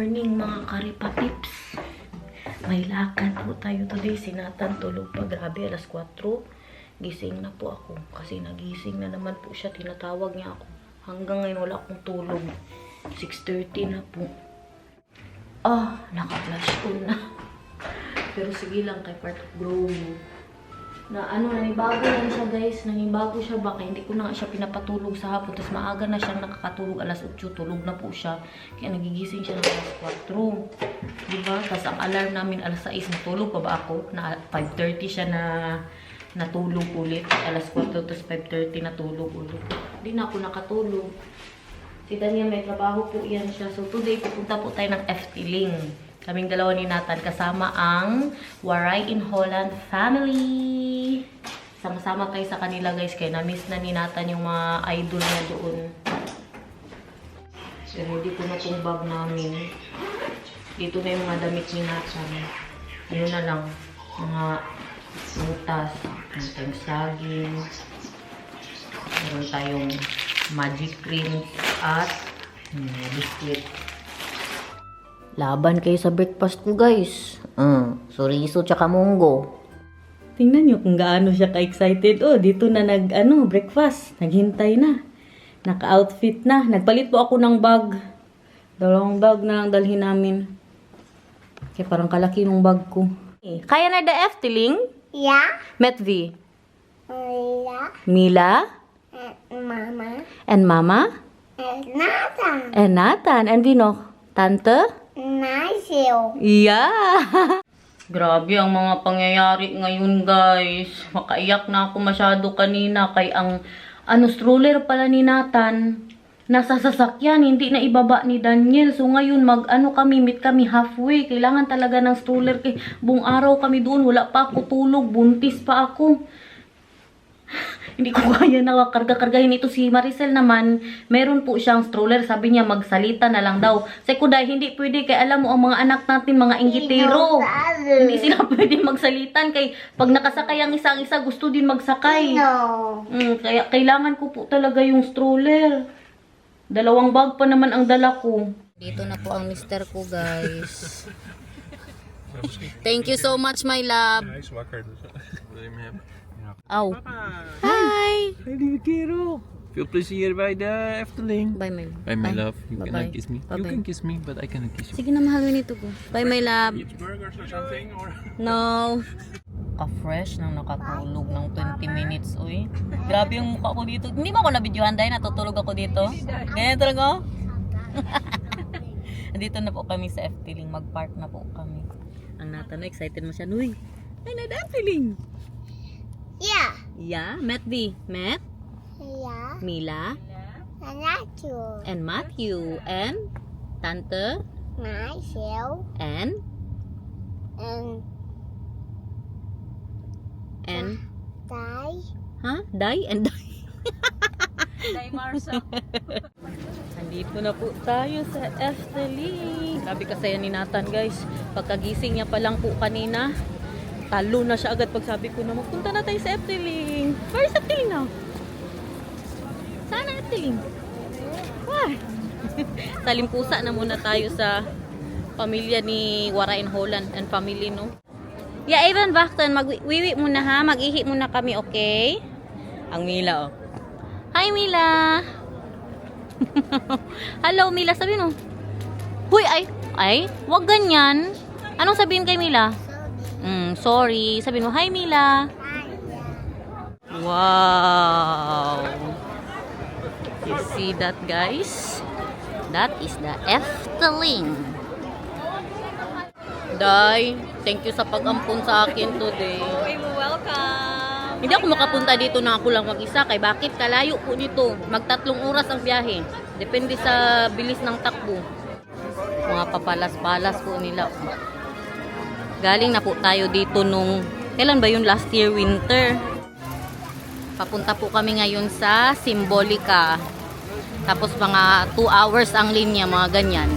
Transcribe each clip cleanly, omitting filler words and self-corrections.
morning mga karipapips. May lakad po tayo today. Sinatan tulog pa. Grabe, alas 4. Gising na po ako. Kasi nagising na naman po siya. Tinatawag niya ako. Hanggang ngayon wala akong tulog. 6:30 na po. Naka-flash on na. Pero sige lang kay part of growing. Nanibago lang siya guys. Nanibago siya baka hindi ko na nga siya pinapatulog sa hapon. Tapos maaga na siyang nakakatulog. Alas 8, tulog na po siya. Kaya nagigising siya ng alas 4. Diba? Tapos ang alarm namin alas 6. Natulog pa ba ako? Na 5:30 siya na natulog ulit. Alas 4 tapos 5:30 natulog ulit. Hindi na ako nakatulog. Si Daniel may trabaho po yan siya. So today pupunta po tayo ng FT-Ling. Kaming dalawa ni Nathan kasama ang Waray in Holland family. Sama-sama kayo sa kanila guys. Kaya na-miss na ni Nathan yung mga idol niya doon. So ready ko na itong bag namin. Dito na yung mga damit ni Nathan. Yun na lang. Mga butas. Meron tayong saging. Meron tayong magic cream at biscuit. Laban kayo sa breakfast ko, guys. Suriso tsaka munggo. Tingnan nyo kung gaano siya ka-excited. Dito na breakfast. Naghintay na. Naka-outfit na. Nagpalit po ako ng bag. Dalawang bag na lang dalhin namin. Kaya parang kalaki ng bag ko. Kaya na the FT-Ling? Yeah. Metvi? Yeah. Mila? Mama. And Mama? Nathan. And Nathan? And Vino? Tante? Naisyo. Yeah! Grabe ang mga pangyayari ngayon, guys. Makaiyak na ako masyado kanina kay ang stroller pala ni Nathan. Nasa sasakyan, hindi na ibaba ni Daniel. So ngayon, meet kami halfway. Kailangan talaga ng stroller kay buong araw kami doon. Wala pa ako tulog, buntis pa ako. Hindi ko kaya nakakarga-kargahin ito. Si Maricel naman, meron po siyang stroller. Sabi niya, magsalita na lang daw. Sa kuday, hindi pwede. Kaya alam mo, ang mga anak natin, mga inggitero. Hindi sila pwede magsalitan. Kaya pag nakasakay ang isang-isa, gusto din magsakay. Kaya kailangan ko po talaga yung stroller. Dalawang bag pa naman ang dala ko. Dito na po ang mister ko, guys. Thank you so much, my love. Ow. Hi. Hey, Kiro. Feel pleased here by the FT-Ling. Bye, my love. Bye, my love. You Bye-bye. cannot kiss me. You Bye-bye. can kiss me, but I cannot kiss you. Sige na, mahal nito ko. Bye, my love. Eat burgers or something, or? No. Ka-fresh nang nakatulog ng 20 minutes, uy. Grabe yung mukha ko dito. Hindi ba ako na-videohan dahil natutulog ako dito? Ganyan talaga? Dito na po kami sa FT-Ling. Mag-park na po kami. Ang Nathan, excited mo siya. Uy, ay na FT-Ling. Yeah. Yeah, Met. Yeah. Mila. Nacho. And Matthew. And Tante. Naisyo. And Tay. Dai and Dai. Dai Marsa. Nandito na po tayo sa FT-Ling. Grabe kasaya ni Nathan, guys. Pagkagising niya pa lang po kanina, talo na siya agad pag sabi ko na magpunta na tayo sa FT-Ling. Where is FT-Ling now? Saan ang FT-Ling? Why? Salimpusa na muna tayo sa pamilya ni Waray in Holland and family, no? Yeah, Evan Bachton, mag-wiwi muna ha. Mag-ihi muna kami, okay? Ang Mila, oh. Hi, Mila! Hello, Mila. Sabi mo. Huy, ay, wag ganyan. Anong sabihin kay Mila? Sorry. Sabi mo, hi, Mila. Wow. You see that, guys? That is the FT-Ling. Day, thank you sa pag-ampun sa akin today. You're welcome. Hindi ako makapunta dito na ako lang mag-isa. Kay bakit? Kalayo po dito. Mag-3 oras ang biyahe. Depende sa bilis ng takbo. Mga papalas-palas po nila. Galing na po tayo dito nung, kailan ba yun? Last year winter. Papunta po kami ngayon sa Symbolica. Tapos mga 2 hours ang linya, mga ganyan.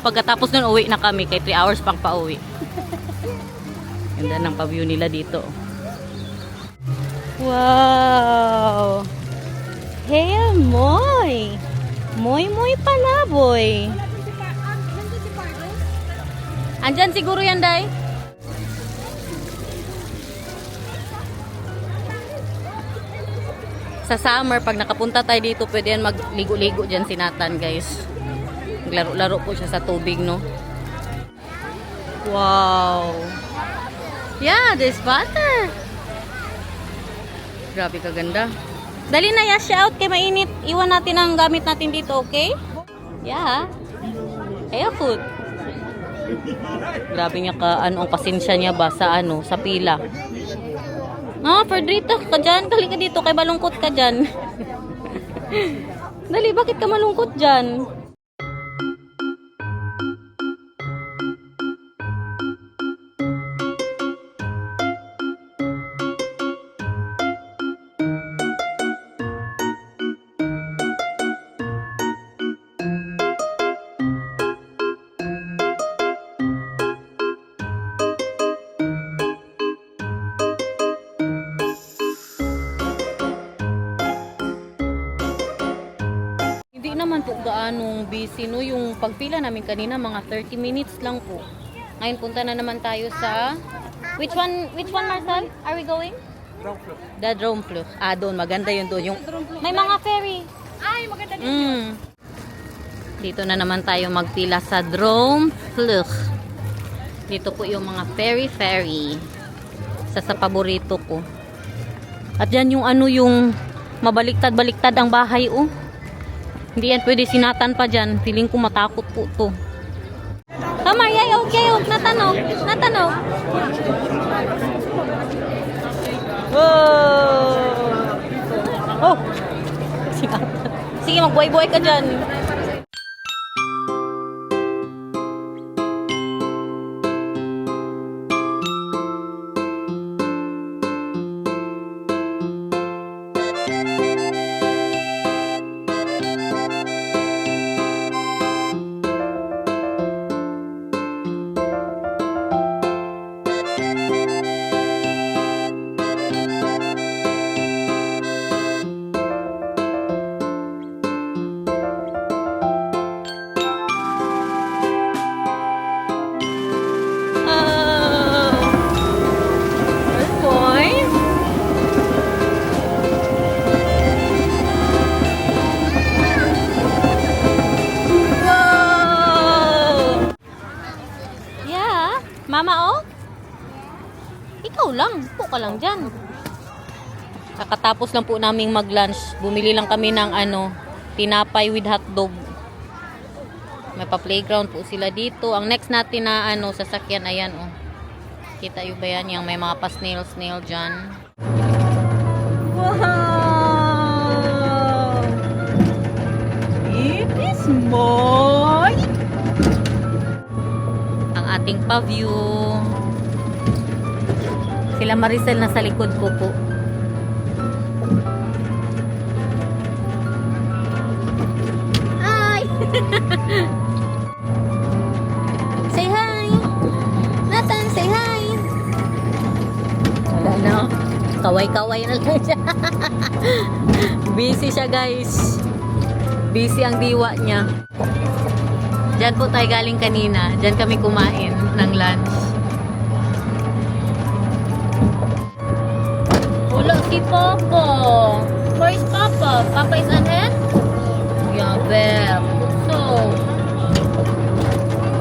Pagkatapos nun, uwi na kami. Kay 3 hours pang pauwi. Ganda ng pa-view nila dito. Wow! Hey, Moy! Moy palaboy! Andyan siguro yan, Day. Sa summer, pag nakapunta tayo dito, pwede yan magligo-ligo dyan si Nathan, guys. Maglaro-laro po siya sa tubig, no? Wow! Yeah, there's water! Grabe kaganda. Dali na, yash out kay mainit. Iwan natin ang gamit natin dito, okay? Yeah. Kaya food. Grabe niya ang pasensya niya ba sa sa pila. Ferdrito ka dyan. Kali ka dito. Kay malungkot ka dyan. Dali, bakit ka malungkot dyan? Hindi naman po gaanong busy, no? Yung pagpila namin kanina, mga 30 minutes lang po. Ngayon punta na naman tayo sa... Which one, Marcel? Are we going? Dromflug. The Dromflug. Doon. Maganda yun doon. Yung... May mga ferry. Ay, maganda din. Dito na naman tayo magpila sa Dromflug. Dito po yung mga ferry. Sa paborito ko. At yan yung yung mabaliktad-baliktad ang bahay, oh. Hindi yan pwede sinatan pa dyan. Feeling ko matakot po to. Maria, okay. Natanog. Wow! Oh! Sige, magbuhay-buhay ka dyan. Mama, oh? Ikaw lang. Upo ka lang dyan. Kakatapos lang po naming mag-lunch. Bumili lang kami ng tinapay with hotdog. May pa-playground po sila dito. Ang next natin na sasakyan, ayan, oh. Kita yung ba yan? Yung may mga pa-snail dyan. Wow! It is mine! Ating pa-view. Sila Maricel na sa likod ko po. Hi! Say hi! Nathan, say hi! Wala na. Kaway-kaway na lang siya. Busy siya, guys. Busy ang diwa niya. Diyan po tayo galing kanina. Diyan kami kumain ng lunch. Wala si Papa. Where is Papa? Papa is ahead? Yeah, there. So,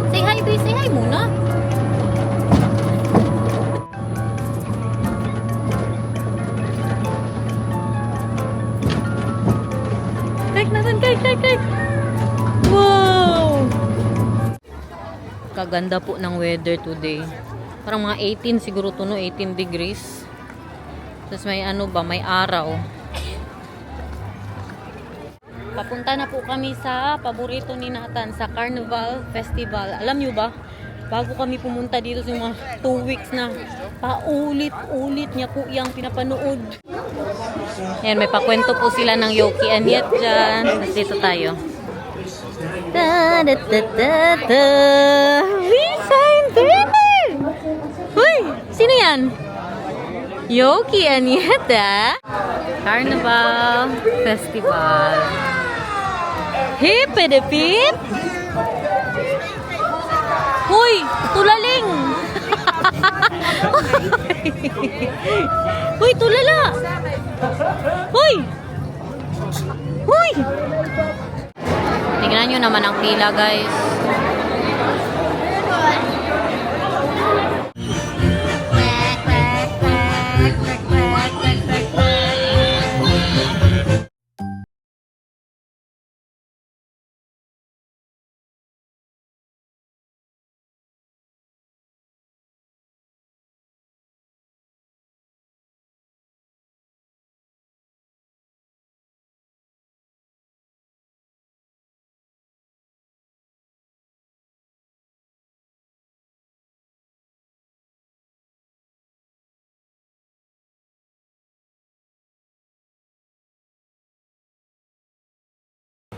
say hi, babe. Say hi muna. Kijk, Nathan, kijk. Wow! Kaganda po ng weather today. Parang mga 18 siguro to, no? 18 degrees. Tapos may may araw. Papunta na po kami sa paborito ni Nathan, sa Carnival Festival. Alam nyo ba? Bago kami pumunta dito sa mga 2 weeks na, paulit-ulit niya po yung pinapanood. Yan, may pakwento po sila ng Yoki and Yet dyan. Tapos dito tayo. Uy! Sino yan? Yoki and Yeta Carnival Festival. Hip-a-de-pip! Uy! Tulala Hoy, tulala! Hoy! Hoy! Tingnan nyo naman ang pila, guys.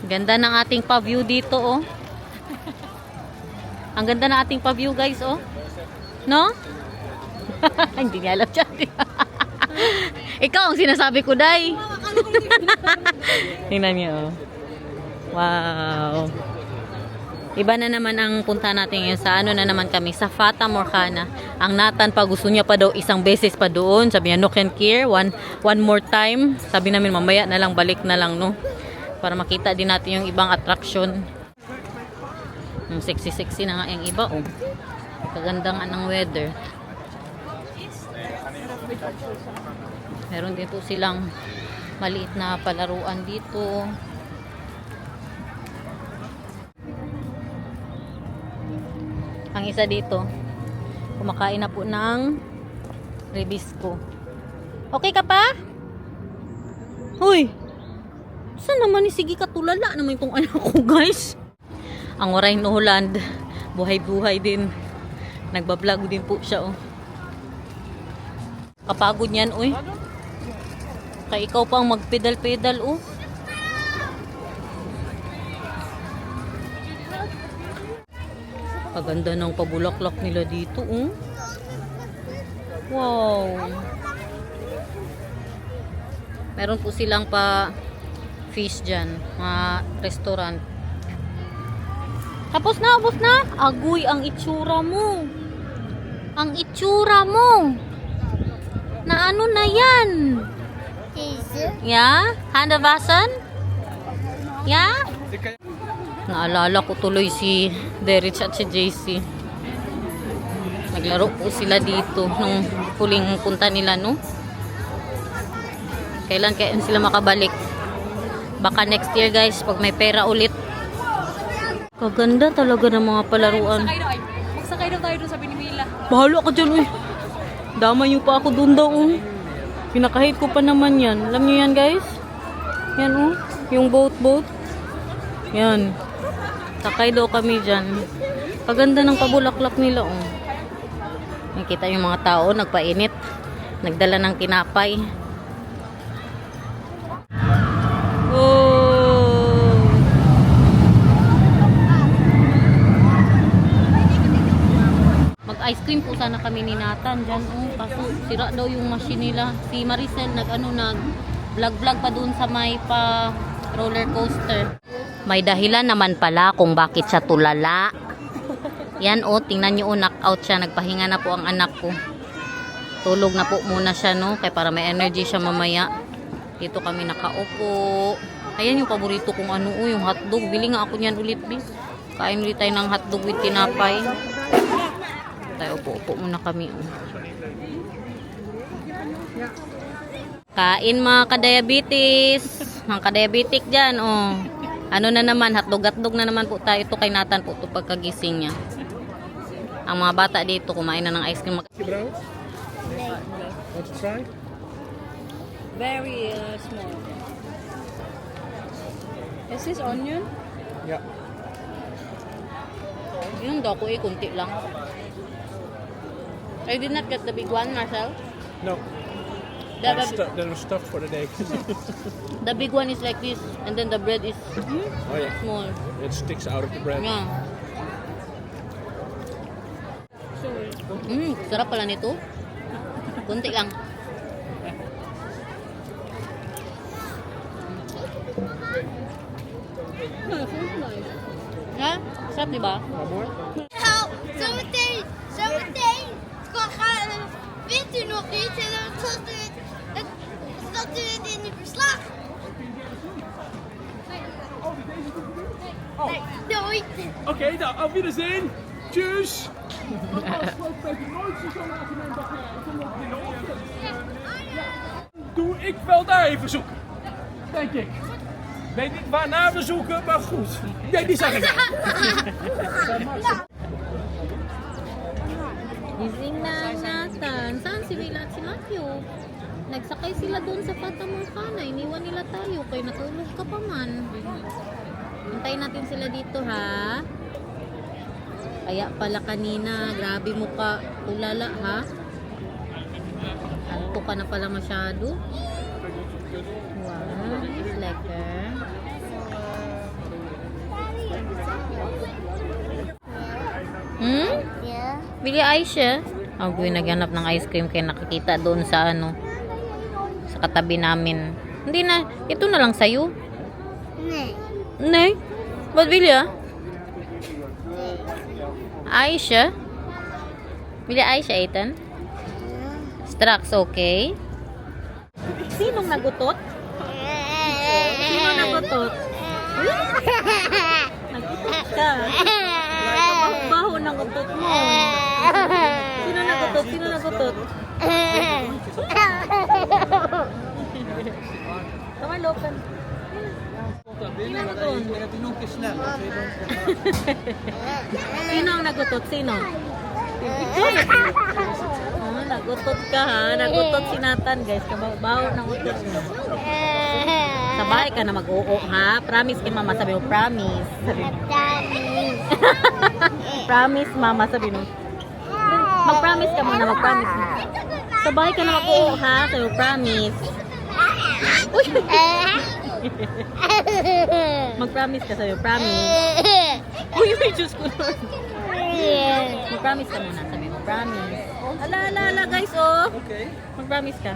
Ganda ng ating pa-view dito, oh. Ang ganda ng ating pa-view, guys, oh. No? Hindi niya alam siya. Ikaw ang sinasabi ko, Day. Tingnan niyo, oh. Wow. Iba na naman ang punta natin ngayon sa ano na naman kami, sa Fata Morgana. Ang Nathan pa gusto niya pa daw isang beses pa doon. Sabi niya, no can care, one more time. Sabi namin, mamaya na lang, balik na lang, no? Para makita din natin yung ibang attraction. Yung sexy-sexy na nga yung iba, oh. Kaganda nga ng weather. Meron din po silang maliit na palaruan dito. Ang isa dito, kumakain na po ng Rebisco. Okay ka pa? Hoy! Saan naman ni sige katulala naman itong anak ko, guys? Ang Waray no Holland, buhay-buhay din. Nagbablog din po siya, oh. Kapagod niyan, uy. Kaya ikaw pang magpedal-pedal, oh. Kaganda ng pabulaklak nila dito, oh. Wow. Meron po silang pa fish dyan, mga restaurant. Tapos na, ubos na. Agoy, ang itsura mo. Ang itsura mo. Na ano na yan? Yeah? Handabasan? Yeah? Naalala ko tuloy si Derich at si JC. Naglaro po sila dito nung huling punta nila, no? Kailan kaya sila makabalik? Baka next year, guys, pag may pera ulit. Kaganda talaga ng mga palaruan. Magsakay daw tayo doon sa Binimila. Bahala ka dyan, uy. Damay nyo pa ako doon daw, oh. Pinakahit ko pa naman yan. Alam nyo yan, guys? Yan, oh. Yung boat. Yan. Sakay daw kami dyan. Kaganda ng pabulaklak nila, oh. Nakita yung mga tao, nagpainit. Nagdala ng tinapay. Oh. Mag-ice cream po sana kami ni Nathan dyan, oh. Kaso sira daw yung machine nila. Si Maricel nag-vlog pa doon sa may pa roller coaster. May dahilan naman pala kung bakit siya tulala. Yan, oh, tingnan nyo, oh, knockout siya. Nagpahinga na po ang anak ko. Tulog na po muna siya, no? Kaya para may energy siya mamaya. Dito kami nakaupo. Ayan yung paborito kong ano, oh, yung hotdog. Bili nga ako niyan ulit, bis. Kain ulit tayo ng hotdog with tinapay. Tayo, upo-upo muna kami, oh. Kain mga ka-diabetes. Mga ka-diabetic dyan, oh. Ano na naman, hotdog na naman po tayo. Ito kay Nathan po, ito pagkagising niya. Ang mga bata dito, kumain na ng ice cream. Want to try? Very small. Is this onion? Yeah. Yun daw ko, kunti lang. I did not get the big one, Marcel. No. The That was stuffed for the day. big one is like this, and then the bread is Oh yeah. small. It sticks out of the bread. Yeah. Sarap pala nito. Kunti lang. Yeah, sarap diba? One more? Help! Something! Something! Weet u nog niet? En dan zat u het in de verslag. Nee, nooit. Oké, nou, auf Wiedersehen. Tschüss. Doe ik wel daar even zoeken. Denk ik. Weet niet waarna we zoeken, maar goed. Nee, die zag ik. Gising na ang Nathan. Saan si Willa at si Matthew? Nagsakay sila doon sa Fata Morgana. Iniwan nila tayo. Kaya natulog ka pa man. Hintayin natin sila dito, ha? Kaya pala kanina, grabe mo ka ulala, ha? Anto ka na pala masyado. Wow, it's lekker. Hmm? Ja. Bili ice siya. Ako yung naghanap ng ice cream kaya nakikita doon sa ano, sa katabi namin. Hindi na, ito na lang sa'yo. Nee. Nay, ba't bili ah? Ice siya? Bili ice siya, Ethan? Strax, okay? Sinong nagutot? Sino nagutot? Nagutot ka. Baho-baho ng utot mo. Sino nagutot? Sino nagutot? Kamalokan. Sino nagutot? Sino ang nagutot? Sino? Oh, nagutot ka ha. Nagutot si Nathan guys. Kabaho ng utot mo. Sa bahay ka na mag-oo ha. Promise kay mama. Sabi mo promise. Sabi mo. Promise mama. Sabi mo. Mag-promise ka muna. Mag-promise mo. Sa bahay ka na mag-oo ha. Sabi mo promise. Uy! Mag-promise ka sa'yo, promise. Uy, may Diyos ko nun. Mag-promise ka muna, sabi mo, promise. Ala, guys, oh. Mag-promise ka.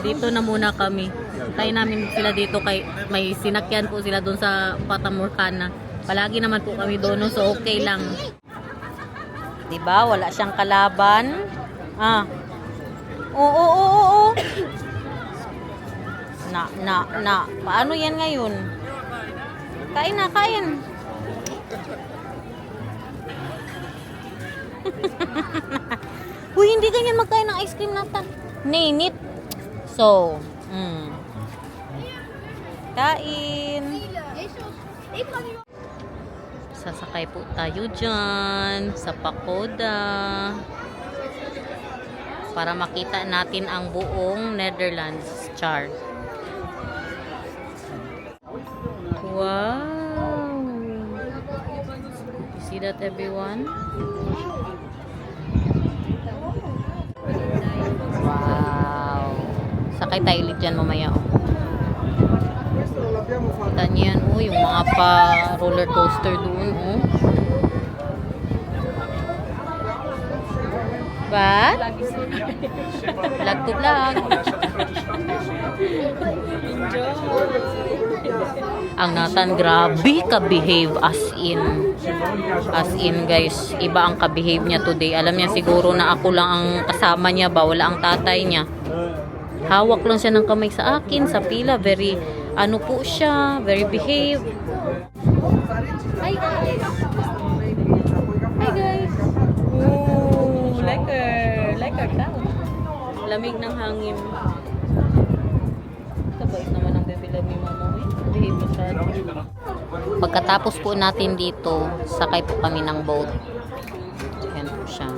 Dito na muna kami. Tayo namin sila dito kay may sinakyan po sila doon sa Fata Morgana. Palagi naman po kami doon, no? So okay lang. Diba? Wala siyang kalaban. Ah. Oo. Na. Paano yan ngayon? Kain na, kain. Uy, hindi ganyan magkain ng ice cream natin. Nainit. So, kain. Sasakay po tayo dyan sa Pagoda para makita natin ang buong Netherlands. Char. Wow! You see that, everyone? Wow! Sakay tayo ulit dyan mamaya. Oh. Kita niyo yan, oh, yung mga pa roller coaster doon. Oh. What? Vlog to vlog. Ang Nathan, grabe ka-behave as in guys, iba ang ka-behave niya today. Alam niya siguro na ako lang ang kasama niya ba, wala ang tatay niya. Hawak lang siya ng kamay sa akin sa pila. Very ano po siya, very behave. Hi guys. Hi guys. Ooh, lekker daw. Lamig ng hangin. Tabait naman ang bebila ni mama. Behave masyado. Pagkatapos po natin dito, sakay po kami ng boat. Yan po siya.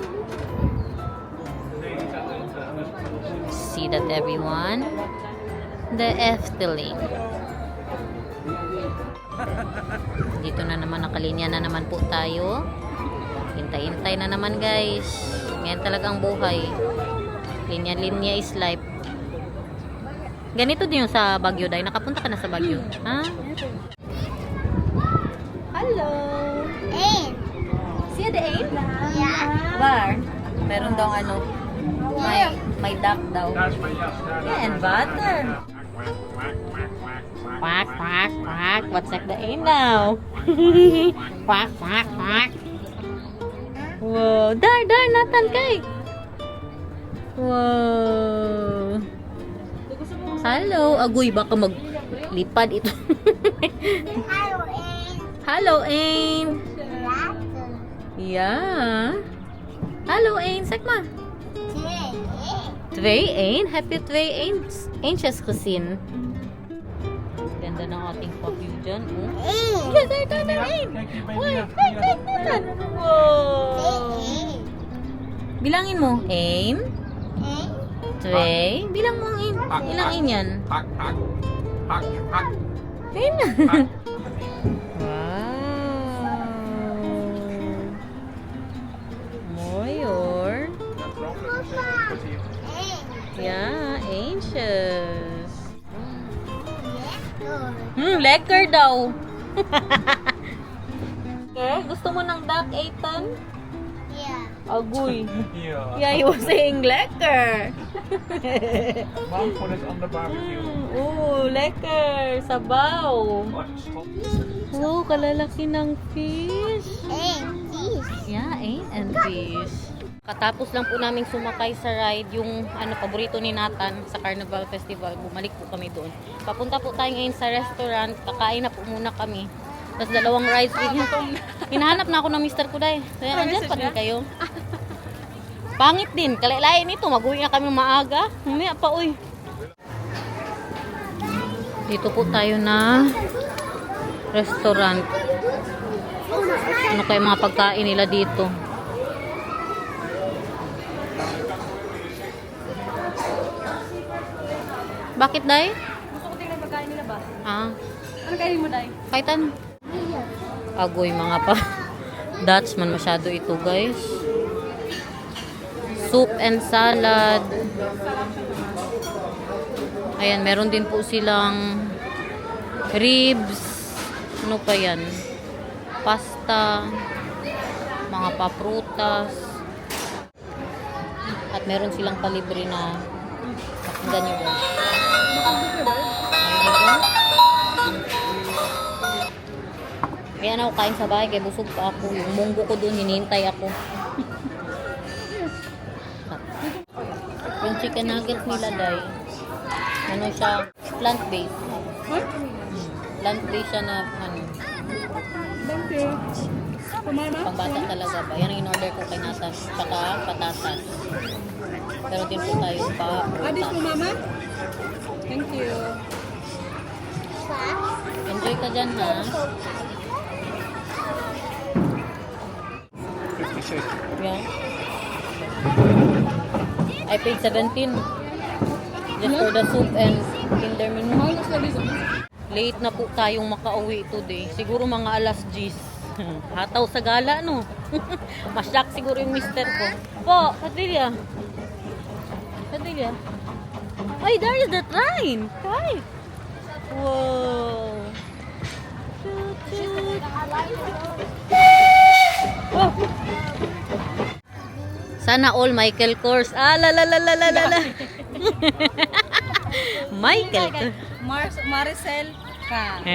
See that, everyone? The Efteling. Dito na naman, nakalinya na naman po tayo. Hintay-hintay na naman guys. Ngayon talagang buhay. Linya-linya is life. Ganito din yung sa Baguio, Day. Nakapunta ka na sa Baguio. Ha? Hello! Eén. See the eight? Ja. Bar. Meron daw ano. May duck daw. Yeah, and butter. Quack, quack, quack. What's like the eight now? Quack, quack, quack. Wow. Dar, Nathan, kay. Wow. Hello. Agoy, baka maglipad ito. Hello, Ain. Hello, Ain. Yeah. Hallo, Ain. Zeg maar. Twee, Ain. Heb je twee eentjes gezien? Ganda ng ating papio dyan. Oh. Ja, daar, Ain. Kijk hier bij Oei, Mila. kijk. Wow. Bilangin mo. 1, 2. Bilang mo ang Ain. Ilang Ain yan? Hak, hak. Hak, hak. Ain. Hak. Wow. Mooi hoor. Yeah, anxious. Lekker daw. Okay, gusto mo ng duck, Ethan? Yeah. Agoy. Ja. Yeah, he was saying lekker. Mam, put it on the barbecue. Lekker. Sabaw. Wat stop. Wow, kalalaki ng fish. Ain, this. Yeah, and fish. Katapos lang po namin sumakay sa ride, yung paborito ni Nathan sa Carnival Festival, bumalik po kami doon. Papunta po tayo ngayon sa restaurant, kakain na po muna kami. Tapos 2 rides din. Hinahanap na ako ng mister ko dahil. Andiyan pa rin kayo. Pangit din, kalain nito, mag-uwi na kami maaga. Mamaya pa, uy. Dito po tayo na restaurant. Ano kayo mga pagkain nila dito? Bakit, Day? Gusto ko tingnan pagkain nila ba? Ano kainin mo, Day? Kaitan? Agoy mga pa. Dutch man masyado ito, guys. Soup and salad. Ayan, meron din po silang ribs. Ano pa yan? Pasta. Mga paprutas. At meron silang palibre na pakinggan nyo ba? Kaya na ako kain sa bahay, kaya busog pa ako. Yung munggo ko dun, hinihintay ako. Yung chicken nuggets nila, Day. Ano siya? Plant-based. Plant-based siya na, Thank you. Kumama? pangbata talaga ba? Yan ang in-order ko kay Nathan. Saka patatas. Pero din po tayo pa. Adis mo, Mama? Thank you. Enjoy ka dyan, ha? 56. Yeah. I paid 17. Just for the soup and kinder menu. Mahal sa dito. Late na po tayong makauwi today. Siguro mga alas 10. Hataw sa gala, no? Masyak siguro yung mister ko. Po, Padilla. Padilla. Ay, there is the train. Hi. Wow. Toot, toot. Oh. Sana all Michael Kors. La la la la la la la. Michael. Maricel ka.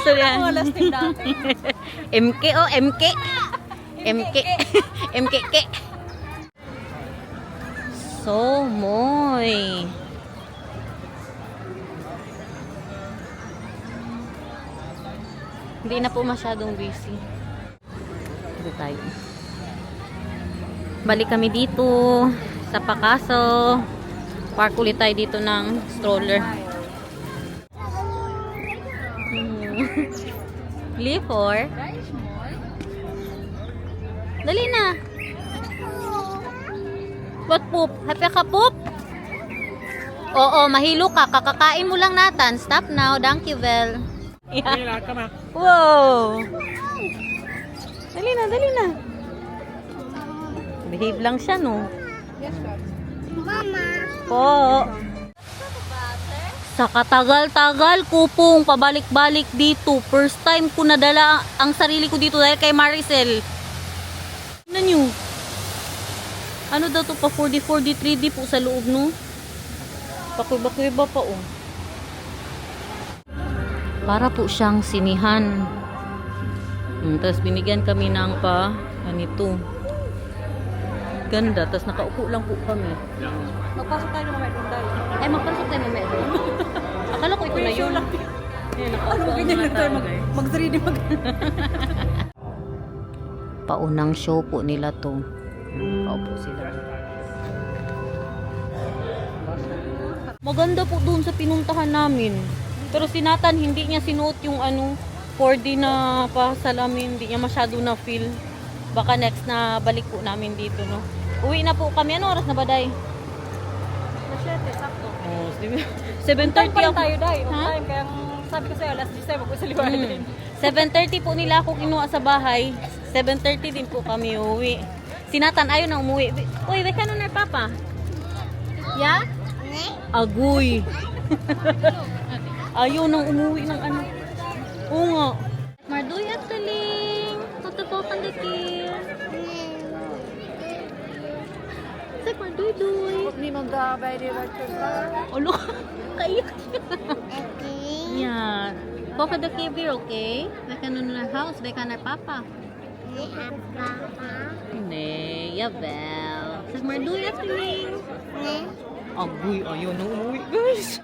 So yan. Ako, last name dati. MK, oh, MK. MK. MKK. So, moy. Hindi na po masyadong busy. Dito tayo. Balik kami dito sa Pakaso. Park ulit tayo dito ng stroller. Lifor. Dali na. What poop? Happy ka poop? Oo, mahilo ka. Kakakain mo lang Nathan. Stop now. Thank you, Vel. Yeah. Mila, kom maar. Wow. Dali na, dali na. Behave lang siya, no? Mama. Po. Sa katagal-tagal ko pong pabalik-balik dito. First time ko nadala ang sarili ko dito dahil kay Maricel. Ano nyo? Ano daw to pa 4D, 3D po sa loob, no? Pakuiba-kuiba pa, oh. Para po siyang sinihan. Tapos binigyan kami ng ganito. Ganda, tapos nakaupo lang po kami. Magpasok tayo naman doon tayo. Ay, magpasok tayo mamaya doon. Akala ko ito na yun. Ayun, nakaupo Ano ang ganyan mga lang tayo tao, guys. mag-3D mag... Paunang show po nila to. Paupo sila. Maganda po doon sa pinuntahan namin. Pero si Nathan, hindi niya sinuot yung 4D na pasalamin. Hindi niya masyado na feel. Baka next na balik po namin dito, no? Uwi na po kami. Ano oras na ba, Day? Masyete, sakto. Oh, On time 7:30 pa rin ako. tayo, Day. On Ha? time. Kaya sabi ko sa'yo, last December, kung sa liwanag. 7:30 po nila ako kinuha sa bahay. 7:30 din po kami uwi. Si Nathan ayaw na umuwi. Uy, wait ka na na, Papa. Yeah? Agoy. Ayaw nang umuwi ng ano. Oo nga. Mardoy at taling. Tatapakan dikir. Say, Mardoy-doy. Hindi mag-abay, di ba? Olo, kaiyak siya. Yan. Poka the kibir, okay? Beka nun na house, beka na papa. Hindi, yabel. Say, Mardoy at taling. Agoy, ayaw nang umuwi, guys.